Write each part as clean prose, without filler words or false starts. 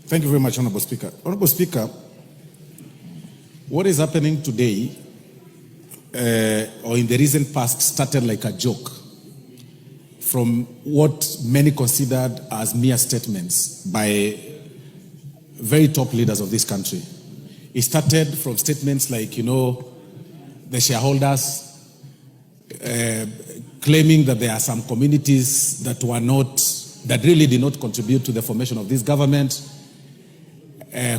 Thank you very much, Honorable Speaker. Honorable Speaker, what is happening today, or in the recent past, started like a joke from what many considered as mere statements by very top leaders of this country. It started from statements like, the shareholders claiming that there are some communities that really did not contribute to the formation of this government,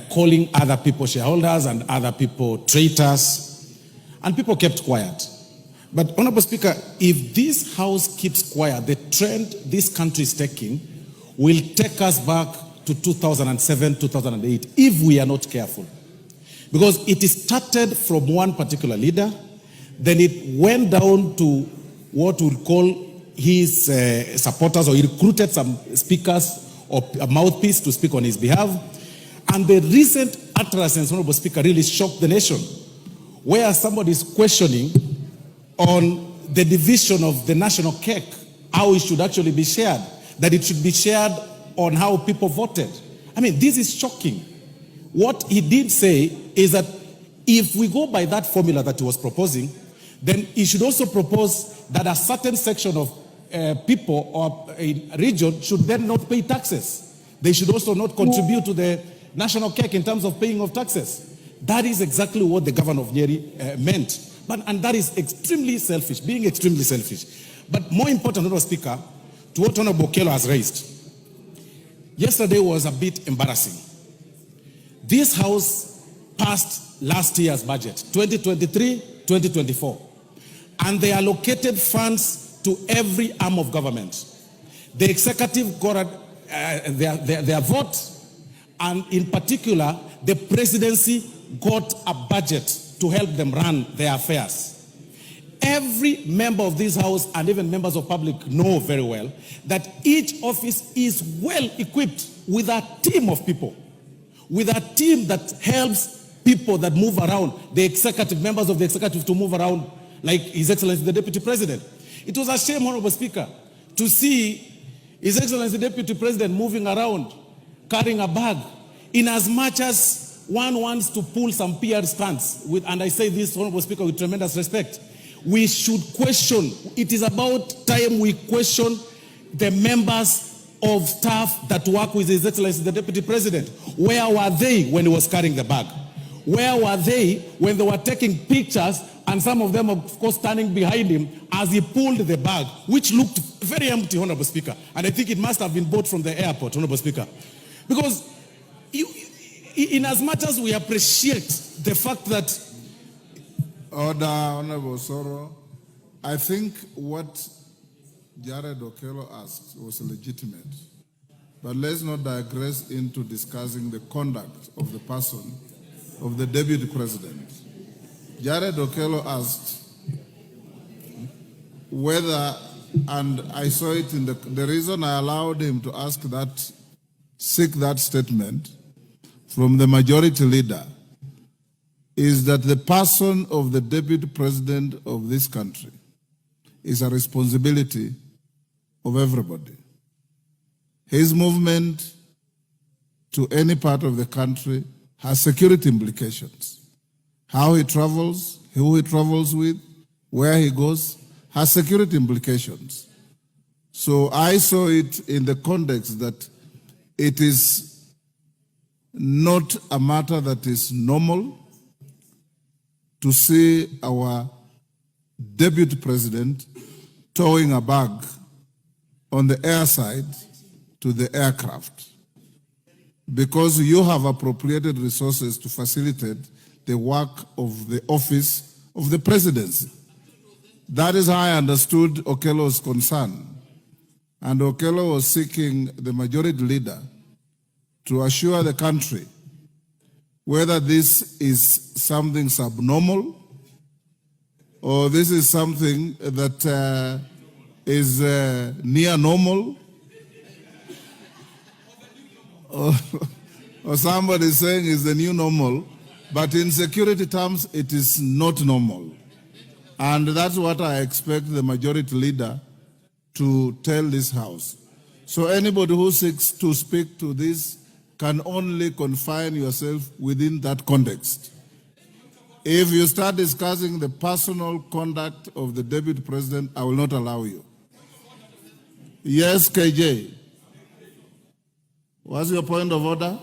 calling other people shareholders and other people traitors, and people kept quiet. But, Honorable Speaker, if this House keeps quiet, the trend this country is taking will take us back to 2007, 2008, if we are not careful. Because it started from one particular leader, then it went down to what we'll call his supporters, or he recruited some speakers or a mouthpiece to speak on his behalf. And the recent utterances, Honorable Speaker, really shocked the nation, where somebody is questioning on the division of the national cake, how it should actually be shared, that it should be shared on how people voted. I mean, this is shocking. What he did say is that if we go by that formula that he was proposing, then he should also propose that a certain section of people or a region should then not pay taxes. They should also not contribute to the national cake in terms of paying of taxes. That is exactly what the governor of Nyeri meant. And that is extremely selfish, being extremely selfish. But more important, Honorable Speaker, to what Honorable Okello has raised, yesterday was a bit embarrassing. This House passed last year's budget, 2023-2024, and they allocated funds to every arm of government. The executive got their vote, and in particular, the presidency got a budget to help them run their affairs. Every member of this House and even members of public know very well that each office is well equipped with a team of people, with a team that helps people that move around, the executive, members of the executive to move around, like His Excellency the Deputy President. It was a shame, Honorable Speaker, to see His Excellency the Deputy President moving around, carrying a bag, in as much as one wants to pull some PR stunts, and I say this, Honorable Speaker, with tremendous respect. We should question, it is about time we question the members of staff that work with His Excellency the Deputy President. Where were they when he was carrying the bag? Where were they when they were taking pictures, and some of them, of course, standing behind him as he pulled the bag, which looked very empty, Honorable Speaker. And I think it must have been bought from the airport, Honorable Speaker. Because in as much as we appreciate the fact that... Order, Honorable Osoro. I think what Jared Okello asked was legitimate. But let's not digress into discussing the conduct of the person, of the Deputy President. Jared Okello asked whether, and I saw it in the reason I allowed him to ask that, seek that statement from the majority leader, is that the person of the Deputy President of this country is a responsibility of everybody. His movement to any part of the country has security implications. How he travels, who he travels with, where he goes, has security implications. So I saw it in the context that it is not a matter that is normal to see our Deputy President towing a bag on the air side to the aircraft, because you have appropriated resources to facilitate the work of the office of the presidency. That is how I understood Okello's concern. And Okello was seeking the majority leader to assure the country whether this is something subnormal or this is something that is near normal, or somebody saying is the new normal, but in security terms, it is not normal. And that's what I expect the majority leader to tell this House. So anybody who seeks to speak to this can only confine yourself within that context. If you start discussing the personal conduct of the deputy president, I will not allow you. Yes, KJ. What's your point of order?